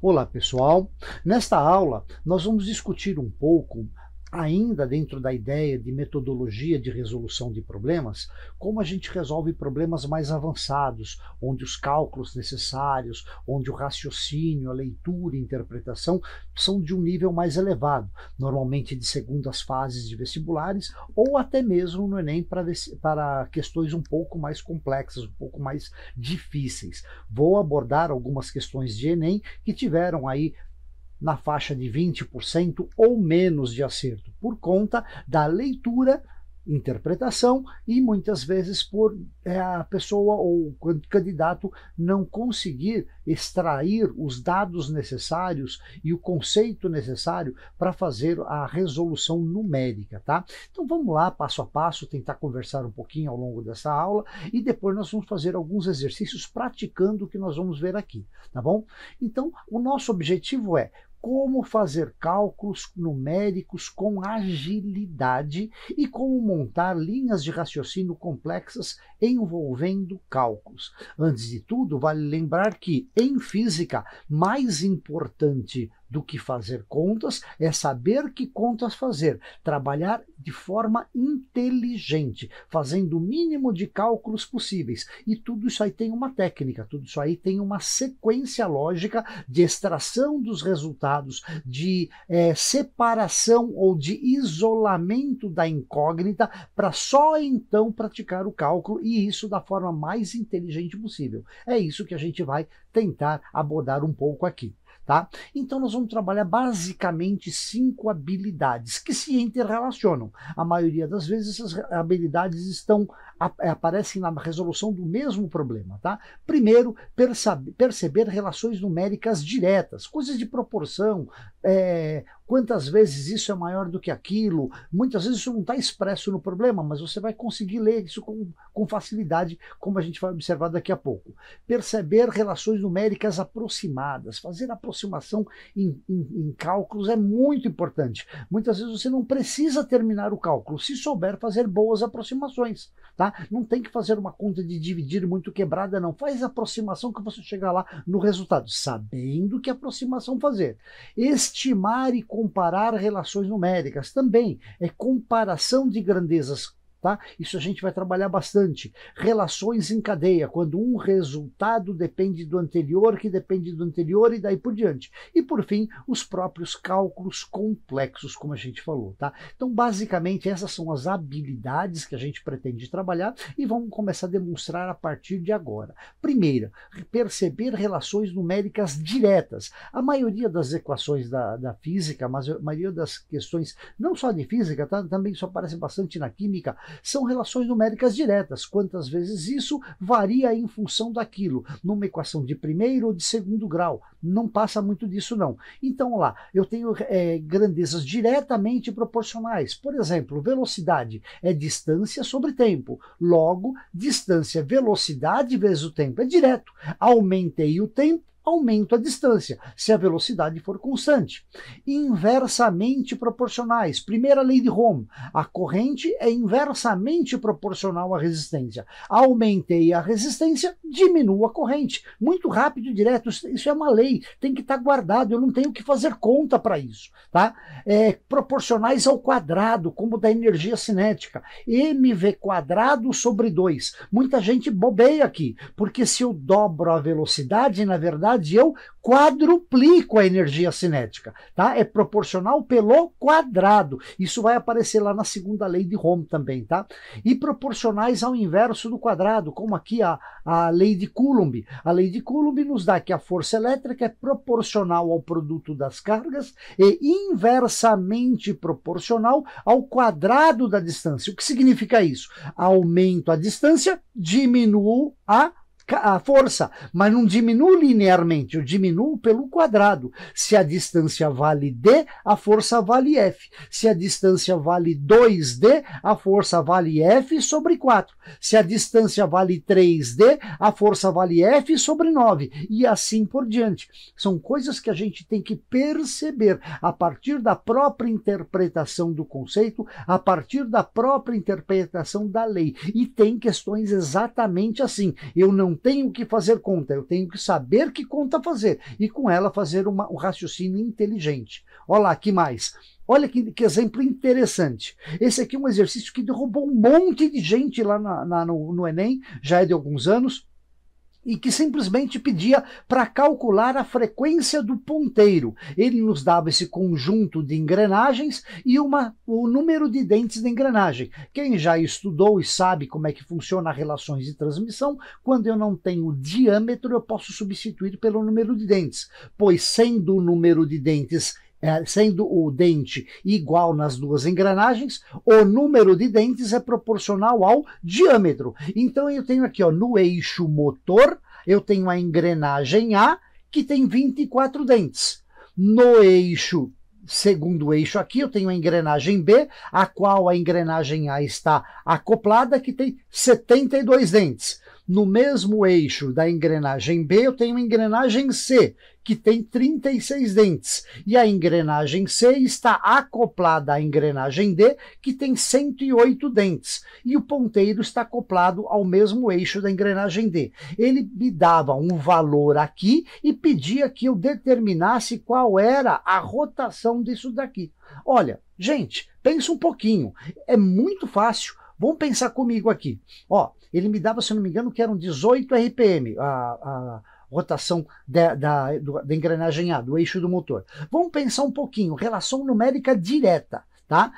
Olá, pessoal. Nesta aula, nós vamos discutir um pouco, ainda dentro da ideia de metodologia de resolução de problemas, como a gente resolve problemas mais avançados, onde os cálculos necessários, onde o raciocínio, a leitura e a interpretação são de um nível mais elevado, normalmente de segundas fases de vestibulares, ou até mesmo no Enem para questões um pouco mais complexas, um pouco mais difíceis. Vou abordar algumas questões de Enem que tiveram aí na faixa de 20% ou menos de acerto, por conta da leitura, interpretação e muitas vezes por a pessoa ou o candidato não conseguir extrair os dados necessários e o conceito necessário para fazer a resolução numérica, tá? Então vamos lá, passo a passo, tentar conversar um pouquinho ao longo dessa aula e depois nós vamos fazer alguns exercícios praticando o que nós vamos ver aqui, tá bom? Então o nosso objetivo é como fazer cálculos numéricos com agilidade e como montar linhas de raciocínio complexas envolvendo cálculos. Antes de tudo, vale lembrar que, em física, mais importante do que fazer contas é saber que contas fazer, trabalhar de forma inteligente, fazendo o mínimo de cálculos possíveis. E tudo isso aí tem uma técnica, tudo isso aí tem uma sequência lógica de extração dos resultados, de separação ou de isolamento da incógnita, para só então praticar o cálculo, e isso da forma mais inteligente possível. É isso que a gente vai tentar abordar um pouco aqui. Tá? Então nós vamos trabalhar basicamente 5 habilidades que se interrelacionam. A maioria das vezes essas habilidades aparecem na resolução do mesmo problema. Tá? Primeiro, perceber relações numéricas diretas, coisas de proporção, quantas vezes isso é maior do que aquilo. Muitas vezes isso não está expresso no problema, mas você vai conseguir ler isso com facilidade, como a gente vai observar daqui a pouco. Perceber relações numéricas aproximadas, fazer aproximação em cálculos é muito importante. Muitas vezes você não precisa terminar o cálculo, se souber fazer boas aproximações. Tá? Não tem que fazer uma conta de dividir muito quebrada, não. Faz a aproximação que você chega lá no resultado, sabendo que aproximação fazer. Estimar e comparar relações numéricas também é comparação de grandezas. Tá? Isso a gente vai trabalhar bastante. Relações em cadeia, quando um resultado depende do anterior, que depende do anterior e daí por diante. E por fim, os próprios cálculos complexos, como a gente falou. Tá? Então, basicamente, essas são as habilidades que a gente pretende trabalhar e vamos começar a demonstrar a partir de agora. Primeira, perceber relações numéricas diretas. A maioria das equações da física, a maioria das questões, não só de física, tá? Também isso aparece bastante na química, são relações numéricas diretas. Quantas vezes isso varia em função daquilo, numa equação de primeiro ou de segundo grau. Não passa muito disso, não. Então, lá, eu tenho grandezas diretamente proporcionais. Por exemplo, velocidade é distância sobre tempo. Logo, distância, velocidade vezes o tempo é direto. Aumentei o tempo, aumento a distância, se a velocidade for constante. Inversamente proporcionais. Primeira lei de Ohm. A corrente é inversamente proporcional à resistência. Aumentei a resistência, diminuo a corrente. Muito rápido e direto. Isso é uma lei. Tem que estar guardado. Eu não tenho que fazer conta para isso. Tá? Proporcionais ao quadrado, como da energia cinética. mv quadrado sobre 2. Muita gente bobeia aqui, porque se eu dobro a velocidade, na verdade, eu quadruplico a energia cinética, tá? É proporcional pelo quadrado. Isso vai aparecer lá na segunda lei de Ohm também, tá? E proporcionais ao inverso do quadrado, como aqui a lei de Coulomb. A lei de Coulomb nos dá que a força elétrica é proporcional ao produto das cargas e inversamente proporcional ao quadrado da distância. O que significa isso? Aumento a distância, diminuo a força, mas não diminuo linearmente, eu diminuo pelo quadrado. Se a distância vale d, a força vale F. Se a distância vale 2d, a força vale F sobre 4. Se a distância vale 3d, a força vale F sobre 9. E assim por diante. São coisas que a gente tem que perceber a partir da própria interpretação do conceito, a partir da própria interpretação da lei. E tem questões exatamente assim. Eu não tenho que fazer conta, eu tenho que saber que conta fazer, e com ela fazer um raciocínio inteligente. Olha lá, que mais? Olha que exemplo interessante. Esse aqui é um exercício que derrubou um monte de gente lá no Enem, já é de alguns anos, e que simplesmente pedia para calcular a frequência do ponteiro. Ele nos dava esse conjunto de engrenagens e o número de dentes da engrenagem. Quem já estudou e sabe como é que funciona as relações de transmissão, quando eu não tenho diâmetro, eu posso substituir pelo número de dentes, pois sendo o número de dentes sendo o dente igual nas duas engrenagens, o número de dentes é proporcional ao diâmetro. Então eu tenho aqui, ó, no eixo motor, eu tenho a engrenagem A, que tem 24 dentes. No eixo, segundo eixo aqui, eu tenho a engrenagem B, a qual a engrenagem A está acoplada, que tem 72 dentes. No mesmo eixo da engrenagem B, eu tenho a engrenagem C, que tem 36 dentes. E a engrenagem C está acoplada à engrenagem D, que tem 108 dentes. E o ponteiro está acoplado ao mesmo eixo da engrenagem D. Ele me dava um valor aqui e pedia que eu determinasse qual era a rotação disso daqui. Olha, gente, pensa um pouquinho. É muito fácil. Vamos pensar comigo aqui. Ó, ele me dava, se não me engano, que eram 18 RPM, a rotação da engrenagem A, do eixo do motor. Vamos pensar um pouquinho, relação numérica direta, tá?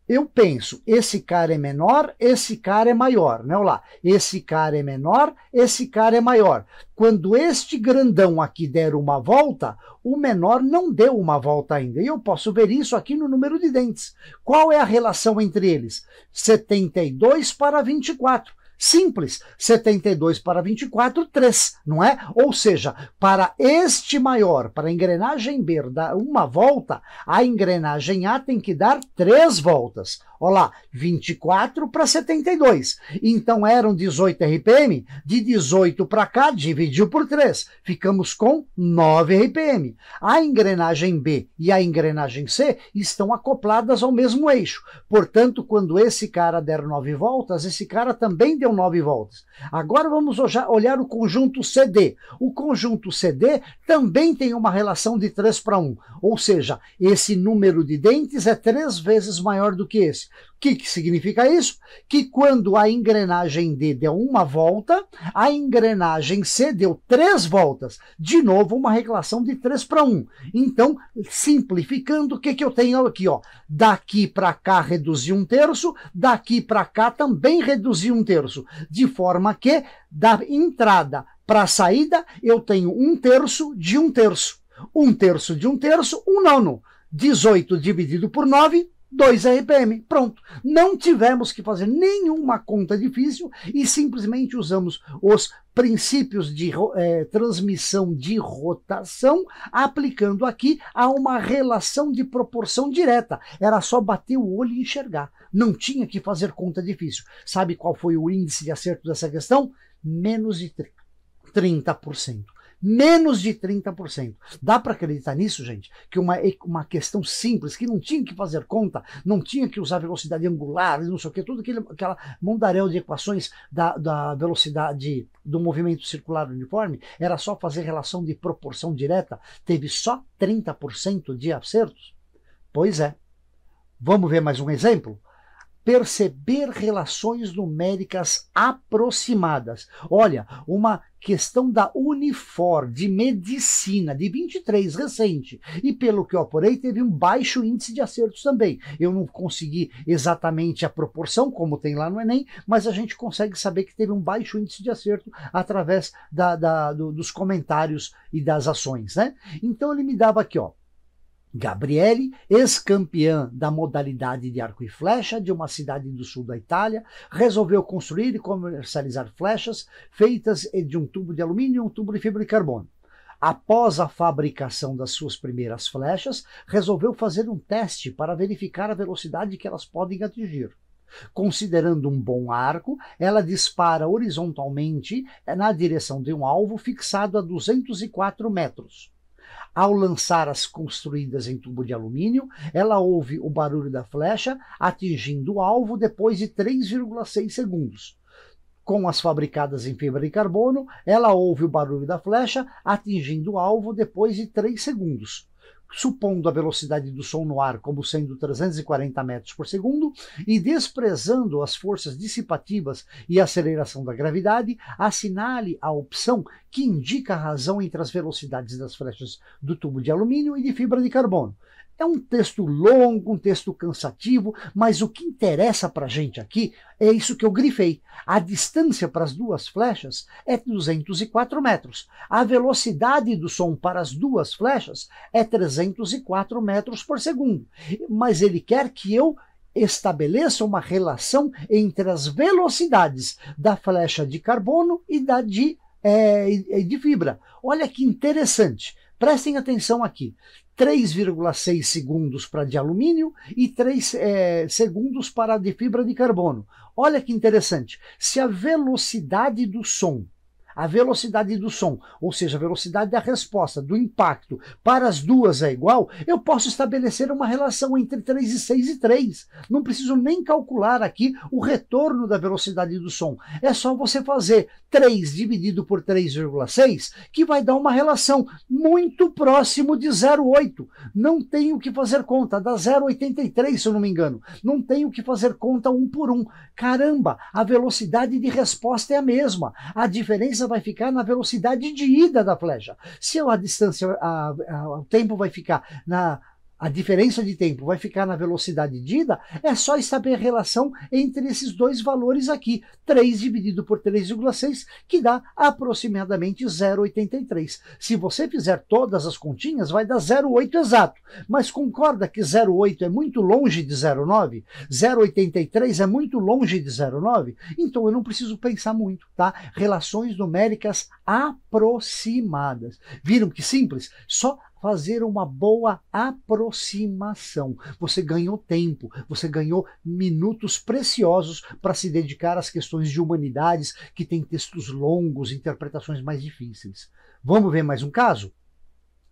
Eu penso, esse cara é menor, esse cara é maior, né? Olha lá, esse cara é menor, esse cara é maior. Quando este grandão aqui der uma volta, o menor não deu uma volta ainda. E eu posso ver isso aqui no número de dentes. Qual é a relação entre eles? 72 para 24. Simples, 72 para 24, 3, não é? Ou seja, para este maior, para a engrenagem B dar uma volta, a engrenagem A tem que dar 3 voltas. Olha lá, 24 para 72. Então eram 18 RPM, de 18 para cá, dividiu por 3. Ficamos com 9 RPM. A engrenagem B e a engrenagem C estão acopladas ao mesmo eixo. Portanto, quando esse cara der 9 voltas, esse cara também deu 9 voltas. Agora vamos olhar o conjunto CD. O conjunto CD também tem uma relação de 3 para 1. Ou seja, esse número de dentes é 3 vezes maior do que esse. O que significa isso? Que quando a engrenagem D deu uma volta, a engrenagem C deu 3 voltas. De novo, uma relação de 3 para 1. Então, simplificando, o que eu tenho aqui? Ó? Daqui para cá reduzi 1/3, daqui para cá também reduzi 1/3. De forma que, da entrada para a saída, eu tenho 1/3 de 1/3. 1/3 de 1/3, 1/9. 18 dividido por 9, 2 RPM, pronto. Não tivemos que fazer nenhuma conta difícil e simplesmente usamos os princípios de transmissão de rotação, aplicando aqui a uma relação de proporção direta. Era só bater o olho e enxergar. Não tinha que fazer conta difícil. Sabe qual foi o índice de acerto dessa questão? Menos de 30%. Menos de 30%. Dá para acreditar nisso, gente? Que uma questão simples, que não tinha que fazer conta, não tinha que usar velocidade angular, não sei o que, tudo aquela mundaréu de equações da velocidade do movimento circular uniforme, era só fazer relação de proporção direta, teve só 30% de acertos? Pois é. Vamos ver mais um exemplo? Perceber relações numéricas aproximadas. Olha, uma questão da Unifor, de medicina, de 23, recente. E pelo que eu apurei, teve um baixo índice de acertos também. Eu não consegui exatamente a proporção, como tem lá no Enem, mas a gente consegue saber que teve um baixo índice de acerto através dos comentários e das ações, né? Então ele me dava aqui, ó, Gabriele, ex-campeã da modalidade de arco e flecha de uma cidade do sul da Itália, resolveu construir e comercializar flechas feitas de um tubo de alumínio e um tubo de fibra de carbono. Após a fabricação das suas primeiras flechas, resolveu fazer um teste para verificar a velocidade que elas podem atingir. Considerando um bom arco, ela dispara horizontalmente na direção de um alvo fixado a 204 metros. Ao lançar as construídas em tubo de alumínio, ela ouve o barulho da flecha atingindo o alvo depois de 3,6 segundos. Com as fabricadas em fibra de carbono, ela ouve o barulho da flecha atingindo o alvo depois de 3 segundos. Supondo a velocidade do som no ar como sendo 340 metros por segundo e desprezando as forças dissipativas e aceleração da gravidade, assinale a opção que indica a razão entre as velocidades das flechas do tubo de alumínio e de fibra de carbono. É um texto longo, um texto cansativo, mas o que interessa para a gente aqui é isso que eu grifei. A distância para as duas flechas é 204 metros. A velocidade do som para as duas flechas é 304 metros por segundo. Mas ele quer que eu estabeleça uma relação entre as velocidades da flecha de carbono e da de fibra. Olha que interessante. Prestem atenção aqui. 3,6 segundos para de alumínio e 3 segundos para de fibra de carbono. Olha que interessante. Se a velocidade do som, ou seja, a velocidade da resposta, do impacto, para as duas é igual, eu posso estabelecer uma relação entre 3,6 e 3. Não preciso nem calcular aqui o retorno da velocidade do som. É só você fazer 3 dividido por 3,6, que vai dar uma relação muito próximo de 0,8. Não tenho que fazer conta, dá 0,83, se eu não me engano. Não tenho que fazer conta 1 por 1. Caramba, a velocidade de resposta é a mesma. A diferença vai ficar na velocidade de ida da flecha. Se a distância, o tempo vai ficar a diferença de tempo vai ficar na velocidade de ida, é só saber a relação entre esses dois valores aqui. 3 dividido por 3,6, que dá aproximadamente 0,83. Se você fizer todas as continhas, vai dar 0,8 exato. Mas concorda que 0,8 é muito longe de 0,9? 0,83 é muito longe de 0,9? Então eu não preciso pensar muito, tá? Relações numéricas aproximadas. Viram que simples? Só fazer uma boa aproximação. Você ganhou tempo, você ganhou minutos preciosos para se dedicar às questões de humanidades que têm textos longos, interpretações mais difíceis. Vamos ver mais um caso?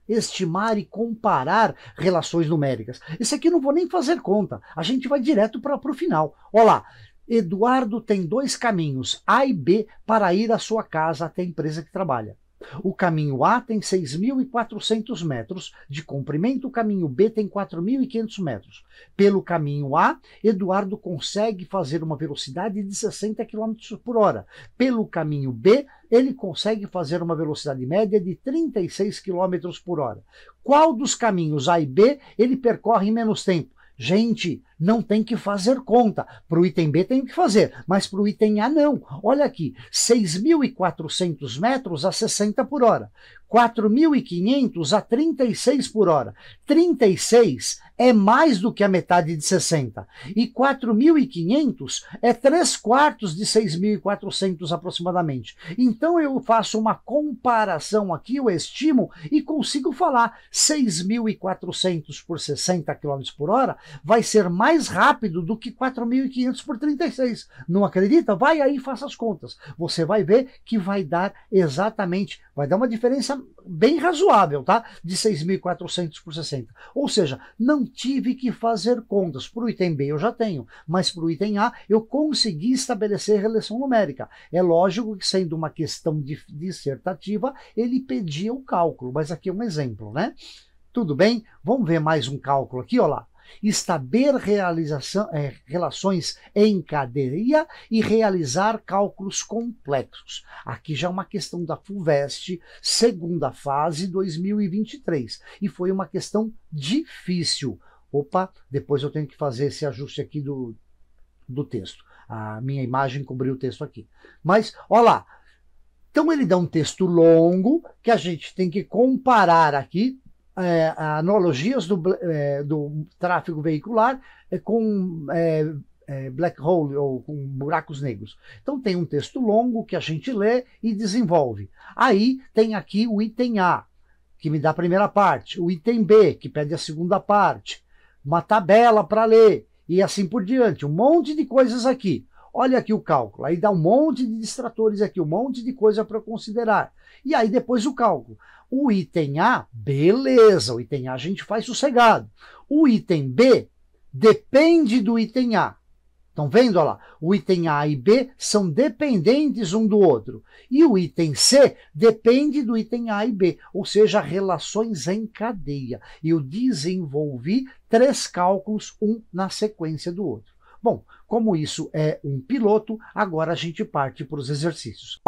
Estimar e comparar relações numéricas. Esse aqui eu não vou nem fazer conta, a gente vai direto para o final. Olha lá, Eduardo tem 2 caminhos, A e B, para ir à sua casa até a empresa que trabalha. O caminho A tem 6.400 metros de comprimento, o caminho B tem 4.500 metros. Pelo caminho A, Eduardo consegue fazer uma velocidade de 60 km por hora. Pelo caminho B, ele consegue fazer uma velocidade média de 36 km por hora. Qual dos caminhos A e B ele percorre em menos tempo? Gente, não tem que fazer conta. Para o item B tem que fazer, mas para o item A não. Olha aqui, 6.400 metros a 60 por hora. 4.500 a 36 por hora. 36 é mais do que a metade de 60. E 4.500 é 3/4 de 6.400 aproximadamente. Então eu faço uma comparação aqui, eu estimo e consigo falar 6.400 por 60 km por hora vai ser mais rápido do que 4.500 por 36. Não acredita? Vai aí e faça as contas. Você vai ver que vai dar exatamente, vai dar uma diferença bem razoável, tá? De 6.400 por 60. Ou seja, não tive que fazer contas. Para o item B eu já tenho, mas para o item A eu consegui estabelecer relação numérica. É lógico que, sendo uma questão dissertativa, ele pedia o cálculo, mas aqui é um exemplo, né? Tudo bem? Vamos ver mais um cálculo aqui, olha lá. Estabelecer relações em cadeia e realizar cálculos complexos. Aqui já é uma questão da FUVEST, segunda fase 2023. E foi uma questão difícil. Opa, depois eu tenho que fazer esse ajuste aqui do texto. A minha imagem cobriu o texto aqui. Mas, olha lá. Então ele dá um texto longo que a gente tem que comparar aqui analogias do tráfego veicular com black hole ou com buracos negros. Então tem um texto longo que a gente lê e desenvolve. Aí tem aqui o item A, que me dá a primeira parte, o item B, que pede a segunda parte, uma tabela para ler e assim por diante, um monte de coisas aqui. Olha aqui o cálculo, aí dá um monte de distratores aqui, um monte de coisa para considerar. E aí depois o cálculo. O item A, beleza, o item A a gente faz sossegado. O item B depende do item A. Estão vendo? Olha lá, o item A e B são dependentes um do outro. E o item C depende do item A e B, ou seja, relações em cadeia. E eu desenvolvi 3 cálculos, um na sequência do outro. Bom, como isso é um piloto, agora a gente parte para os exercícios.